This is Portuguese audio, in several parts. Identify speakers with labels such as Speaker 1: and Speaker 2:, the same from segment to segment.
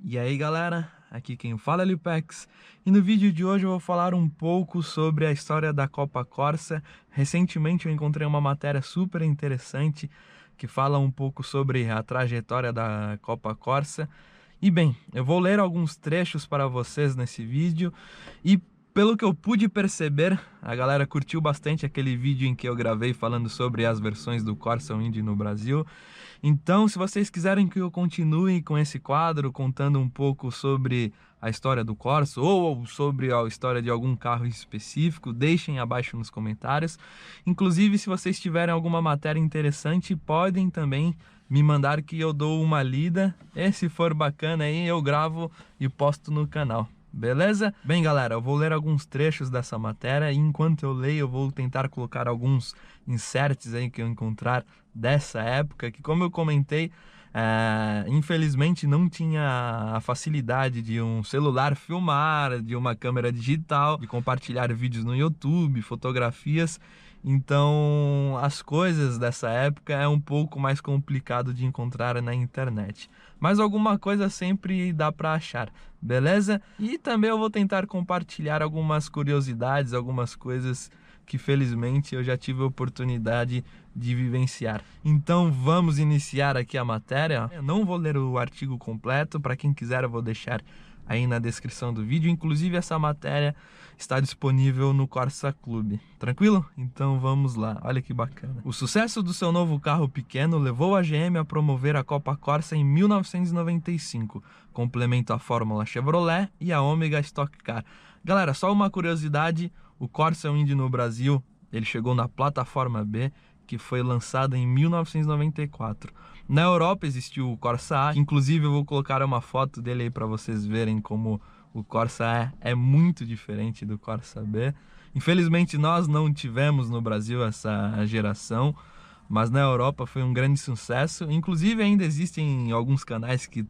Speaker 1: E aí galera, aqui quem fala é Lipex, e no vídeo de hoje eu vou falar um pouco sobre a história da Copa Corsa. Recentemente eu encontrei uma matéria super interessante que fala um pouco sobre a trajetória da Copa Corsa. E bem, eu vou ler alguns trechos para vocês nesse vídeo e pelo que eu pude perceber, a galera curtiu bastante aquele vídeo em que eu gravei falando sobre as versões do Corsa Indy no Brasil. Então, se vocês quiserem que eu continue com esse quadro, contando um pouco sobre a história do Corsa ou sobre a história de algum carro específico, deixem abaixo nos comentários. Inclusive, se vocês tiverem alguma matéria interessante, podem também me mandar que eu dou uma lida. E se for bacana aí, eu gravo e posto no canal. Beleza? Bem galera, eu vou ler alguns trechos dessa matéria e enquanto eu leio eu vou tentar colocar alguns inserts aí que eu encontrar dessa época, que como eu comentei, infelizmente não tinha a facilidade de um celular filmar, de uma câmera digital, de compartilhar vídeos no YouTube, fotografias. Então as coisas dessa época é um pouco mais complicado de encontrar na internet, mas alguma coisa sempre dá para achar, beleza? E também eu vou tentar compartilhar algumas curiosidades, algumas coisas que felizmente eu já tive a oportunidade de vivenciar. Então vamos iniciar aqui a matéria. Eu não vou ler o artigo completo, para quem quiser eu vou deixar aí na descrição do vídeo. Inclusive essa matéria está disponível no Corsa Club. Tranquilo? Então vamos lá, olha que bacana. O sucesso do seu novo carro pequeno levou a GM a promover a Copa Corsa em 1995, complemento à Fórmula Chevrolet e a Omega Stock Car. Galera, só uma curiosidade, o Corsa Indy no Brasil, ele chegou na plataforma B, que foi lançada em 1994. Na Europa existiu o Corsa A, inclusive eu vou colocar uma foto dele aí para vocês verem como o Corsa A é muito diferente do Corsa B. Infelizmente nós não tivemos no Brasil essa geração, mas na Europa foi um grande sucesso. Inclusive ainda existem alguns canais que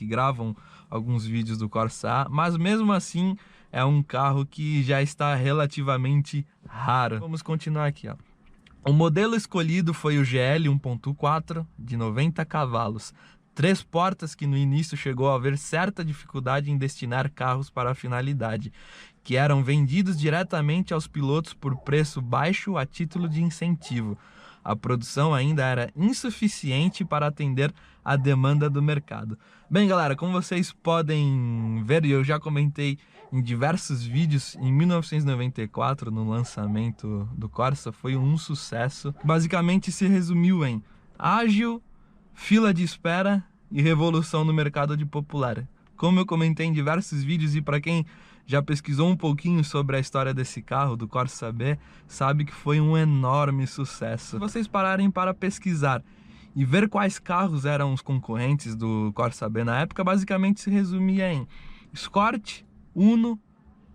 Speaker 1: gravam alguns vídeos do Corsa A, mas mesmo assim é um carro que já está relativamente raro. Vamos continuar aqui, ó. O modelo escolhido foi o GL 1.4 de 90 cavalos, 3 portas, que no início chegou a haver certa dificuldade em destinar carros para a finalidade, que eram vendidos diretamente aos pilotos por preço baixo a título de incentivo. A produção ainda era insuficiente para atender a demanda do mercado. Bem galera, como vocês podem ver, e eu já comentei em diversos vídeos, em 1994, no lançamento do Corsa, foi um sucesso. Basicamente se resumiu em ágil, fila de espera e revolução no mercado de popular. Como eu comentei em diversos vídeos, e para quem já pesquisou um pouquinho sobre a história desse carro, do Corsa B, sabe que foi um enorme sucesso. Se vocês pararem para pesquisar e ver quais carros eram os concorrentes do Corsa B na época, basicamente se resumia em Escort, Uno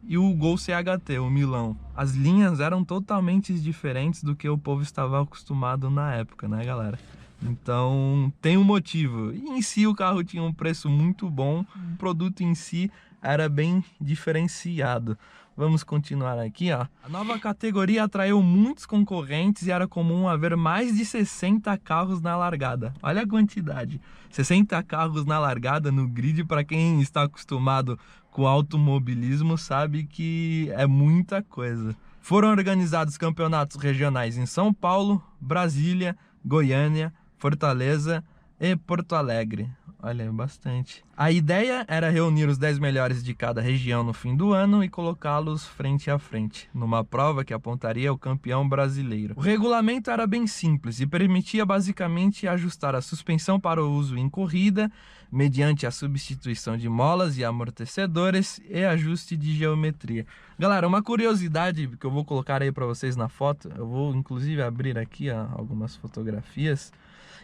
Speaker 1: e o Gol CHT, o Milão. As linhas eram totalmente diferentes do que o povo estava acostumado na época, né galera? Então tem um motivo. E em si o carro tinha um preço muito bom, o produto em si era bem diferenciado. Vamos continuar aqui, ó. A nova categoria atraiu muitos concorrentes e era comum haver mais de 60 carros na largada. Olha a quantidade. 60 carros na largada no grid, para quem está acostumado com automobilismo, sabe que é muita coisa. Foram organizados campeonatos regionais em São Paulo, Brasília, Goiânia, Fortaleza e Porto Alegre. Olha, bastante. A ideia era reunir os 10 melhores de cada região no fim do ano e colocá-los frente a frente, numa prova que apontaria o campeão brasileiro. O regulamento era bem simples e permitia basicamente ajustar a suspensão para o uso em corrida, mediante a substituição de molas e amortecedores e ajuste de geometria. Galera, uma curiosidade que eu vou colocar aí para vocês na foto, eu vou inclusive abrir aqui, ó, algumas fotografias.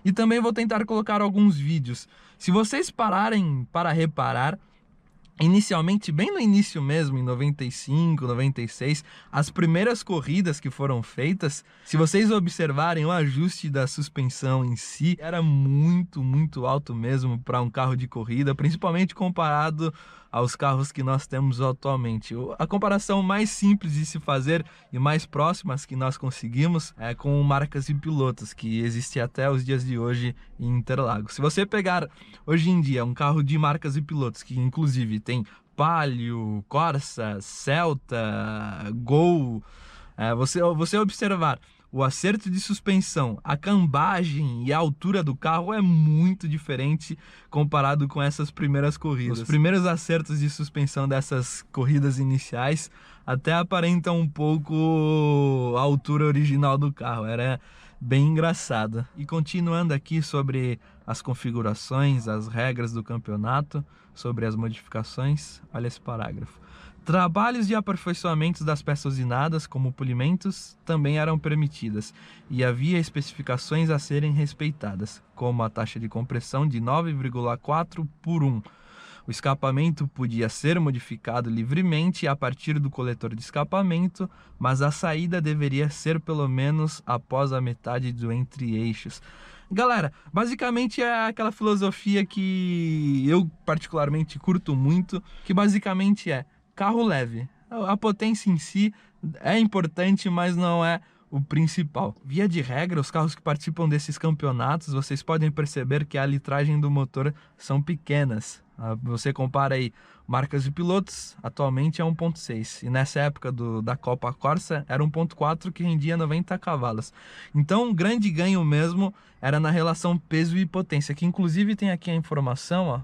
Speaker 1: E também vou tentar colocar alguns vídeos. Se vocês pararem para reparar, Inicialmente, bem no início mesmo, em 95, 96, as primeiras corridas que foram feitas, se vocês observarem o ajuste da suspensão em si, era muito alto mesmo para um carro de corrida, principalmente comparado aos carros que nós temos atualmente. A comparação mais simples de se fazer e mais próximas que nós conseguimos é com marcas e pilotos, que existe até os dias de hoje em Interlagos. Se você pegar hoje em dia um carro de marcas e pilotos, que inclusive tem Palio, Corsa, Celta, Gol, você observar o acerto de suspensão, a cambagem e a altura do carro é muito diferente comparado com essas primeiras corridas. Os primeiros acertos de suspensão dessas corridas iniciais até aparentam um pouco a altura original do carro, era bem engraçada. E continuando aqui sobre as configurações, as regras do campeonato, sobre as modificações, olha esse parágrafo. Trabalhos de aperfeiçoamento das peças usinadas, como polimentos, também eram permitidas, e havia especificações a serem respeitadas, como a taxa de compressão de 9,4 por 1. O escapamento podia ser modificado livremente a partir do coletor de escapamento, mas a saída deveria ser pelo menos após a metade do entre-eixos. Galera, basicamente é aquela filosofia que eu particularmente curto muito, que basicamente é carro leve. A potência em si é importante, mas não é o principal. Via de regra, os carros que participam desses campeonatos, vocês podem perceber que a litragem do motor são pequenas. Você compara aí marcas de pilotos, atualmente é 1.6. E nessa época da Copa Corsa era 1.4 que rendia 90 cavalos. Então, um grande ganho mesmo era na relação peso e potência, que inclusive tem aqui a informação, ó.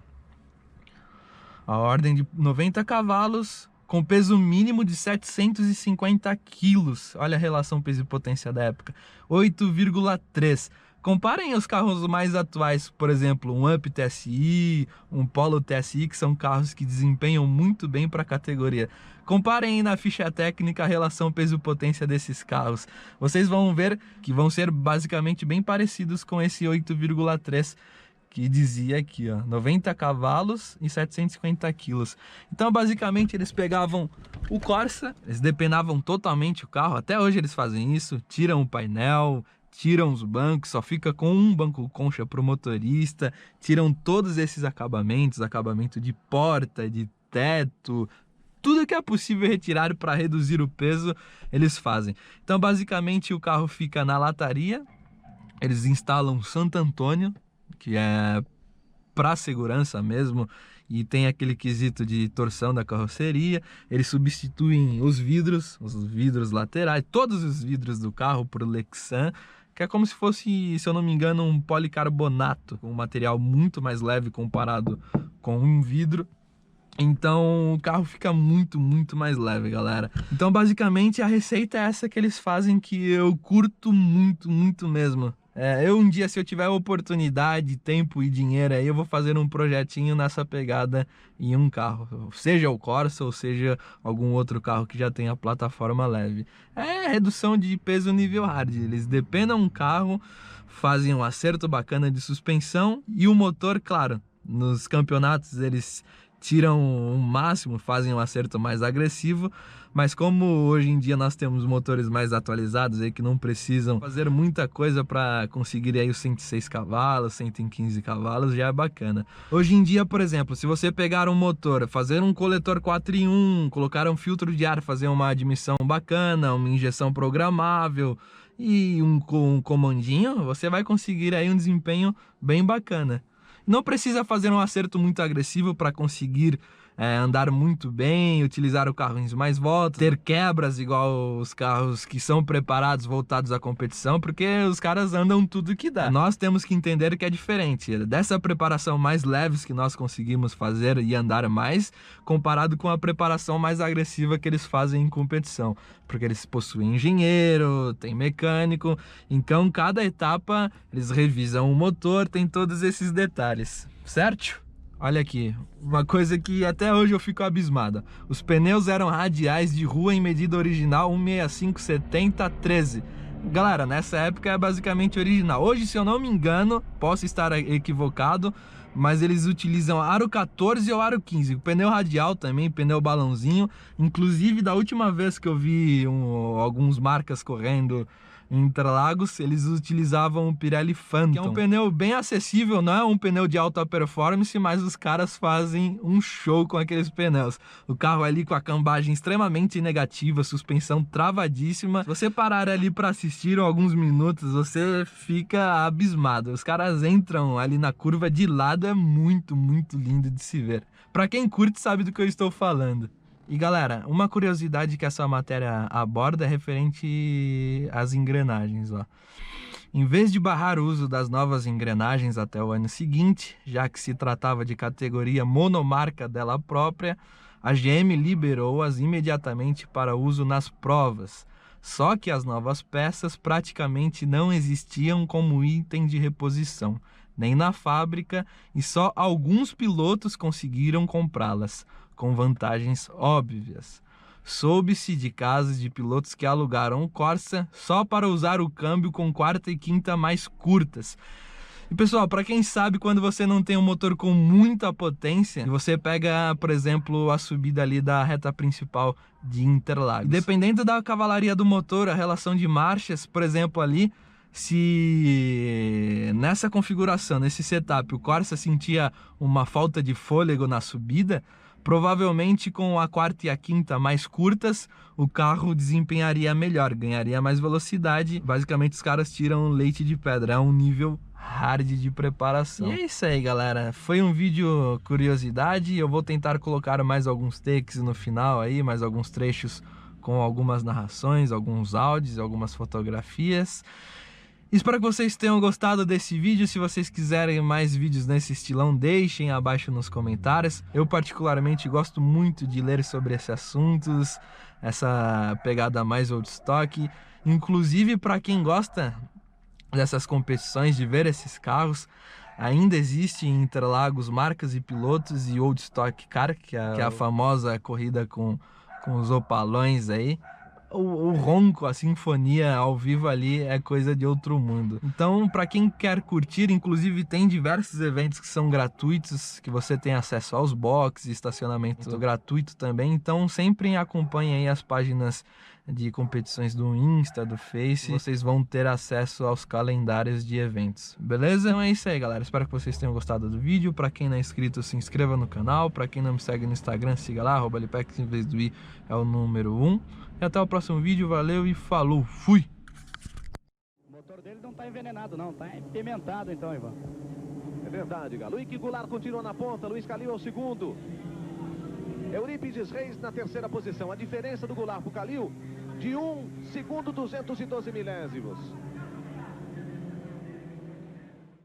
Speaker 1: A ordem de 90 cavalos com peso mínimo de 750 quilos. Olha a relação peso e potência da época. 8,3. Comparem os carros mais atuais, por exemplo, um Up TSI, um Polo TSI, que são carros que desempenham muito bem para a categoria. Comparem aí na ficha técnica a relação peso e potência desses carros. Vocês vão ver que vão ser basicamente bem parecidos com esse 8,3. Que dizia aqui, ó, 90 cavalos e 750 quilos. Então, basicamente, eles pegavam o Corsa, eles depenavam totalmente o carro, até hoje eles fazem isso, tiram o painel, tiram os bancos, só fica com um banco concha para o motorista, tiram todos esses acabamentos, acabamento de porta, de teto, tudo que é possível retirar para reduzir o peso, eles fazem. Então, basicamente, o carro fica na lataria, eles instalam Santo Antônio, que é para segurança mesmo, e tem aquele quesito de torção da carroceria. Eles substituem os vidros laterais, todos os vidros do carro por Lexan, que é como se fosse, se eu não me engano, um policarbonato, um material muito mais leve comparado com um vidro. Então o carro fica muito mais leve, galera. Então basicamente a receita é essa que eles fazem, que eu curto muito mesmo. Eu um dia, se eu tiver oportunidade, tempo e dinheiro aí, eu vou fazer um projetinho nessa pegada em um carro, seja o Corsa ou seja algum outro carro que já tenha plataforma leve. É redução de peso nível hard. Eles depenam um carro, fazem um acerto bacana de suspensão e o motor, claro, nos campeonatos eles tiram o máximo, fazem um acerto mais agressivo, mas como hoje em dia nós temos motores mais atualizados aí que não precisam fazer muita coisa para conseguir aí os 106 cavalos, 115 cavalos, já é bacana. Hoje em dia, por exemplo, se você pegar um motor, fazer um coletor 4 em 1, colocar um filtro de ar, fazer uma admissão bacana, uma injeção programável e um comandinho, você vai conseguir aí um desempenho bem bacana. Não precisa fazer um acerto muito agressivo para conseguir andar muito bem, utilizar o carro em mais voltas, ter quebras igual os carros que são preparados, voltados à competição, porque os caras andam tudo que dá. Nós temos que entender que é diferente dessa preparação mais leves que nós conseguimos fazer e andar mais, comparado com a preparação mais agressiva que eles fazem em competição, porque eles possuem engenheiro, tem mecânico, então cada etapa eles revisam o motor, tem todos esses detalhes, certo? Olha aqui, uma coisa que até hoje eu fico abismado. Os pneus eram radiais de rua em medida original 165/70/13. Galera, nessa época é basicamente original. Hoje, se eu não me engano, posso estar equivocado, mas eles utilizam aro 14 ou aro 15, pneu radial também, pneu balãozinho. Inclusive, da última vez que eu vi algumas marcas correndo em Interlagos, eles utilizavam o Pirelli Phantom, que é um pneu bem acessível, não é um pneu de alta performance, mas os caras fazem um show com aqueles pneus. O carro ali com a cambagem extremamente negativa, suspensão travadíssima. Se você parar ali para assistir alguns minutos, você fica abismado. Os caras entram ali na curva de lado, é muito, muito lindo de se ver. Para quem curte sabe do que eu estou falando. E galera, uma curiosidade que essa matéria aborda é referente às engrenagens, ó. Em vez de barrar o uso das novas engrenagens até o ano seguinte, já que se tratava de categoria monomarca dela própria, a GM liberou-as imediatamente para uso nas provas. Só que as novas peças praticamente não existiam como item de reposição, nem na fábrica, e só alguns pilotos conseguiram comprá-las, com vantagens óbvias. Soube-se de casos de pilotos que alugaram o Corsa só para usar o câmbio com quarta e quinta mais curtas. E pessoal, para quem sabe, quando você não tem um motor com muita potência, e você pega, por exemplo, a subida ali da reta principal de Interlagos, dependendo da cavalaria do motor, a relação de marchas, por exemplo, ali, se nessa configuração, nesse setup, o Corsa sentia uma falta de fôlego na subida, provavelmente com a quarta e a quinta mais curtas, o carro desempenharia melhor, ganharia mais velocidade. Basicamente os caras tiram leite de pedra, é um nível hard de preparação. E é isso aí, galera, foi um vídeo curiosidade. Eu vou tentar colocar mais alguns takes no final aí, mais alguns trechos com algumas narrações, alguns áudios, algumas fotografias. Espero que vocês tenham gostado desse vídeo. Se vocês quiserem mais vídeos nesse estilão, deixem abaixo nos comentários. Eu particularmente gosto muito de ler sobre esses assuntos, essa pegada mais old stock. Inclusive, para quem gosta dessas competições, de ver esses carros, ainda existe em Interlagos marcas e pilotos e old stock car, que é a famosa corrida com os opalões aí. O ronco, a sinfonia ao vivo ali é coisa de outro mundo. Então, para quem quer curtir, inclusive tem diversos eventos que são gratuitos, que você tem acesso aos boxes, estacionamento gratuito também. Então, sempre acompanhe aí as páginas de competições do Insta, do Face. Vocês vão ter acesso aos calendários de eventos, beleza? Então é isso aí, galera. Espero que vocês tenham gostado do vídeo. Para quem não é inscrito, se inscreva no canal. Para quem não me segue no Instagram, siga lá, @lipex, em vez do i é o número 1. E até o próximo vídeo, valeu e falou, fui!
Speaker 2: O motor dele não tá envenenado não, tá pimentado então, Ivan.
Speaker 3: É verdade, Galo. Luiz Goulart continua na ponta, Luiz Calil é o segundo. Eurípides Reis na terceira posição. A diferença do Goulart pro Calil de 1 segundo 212 milésimos.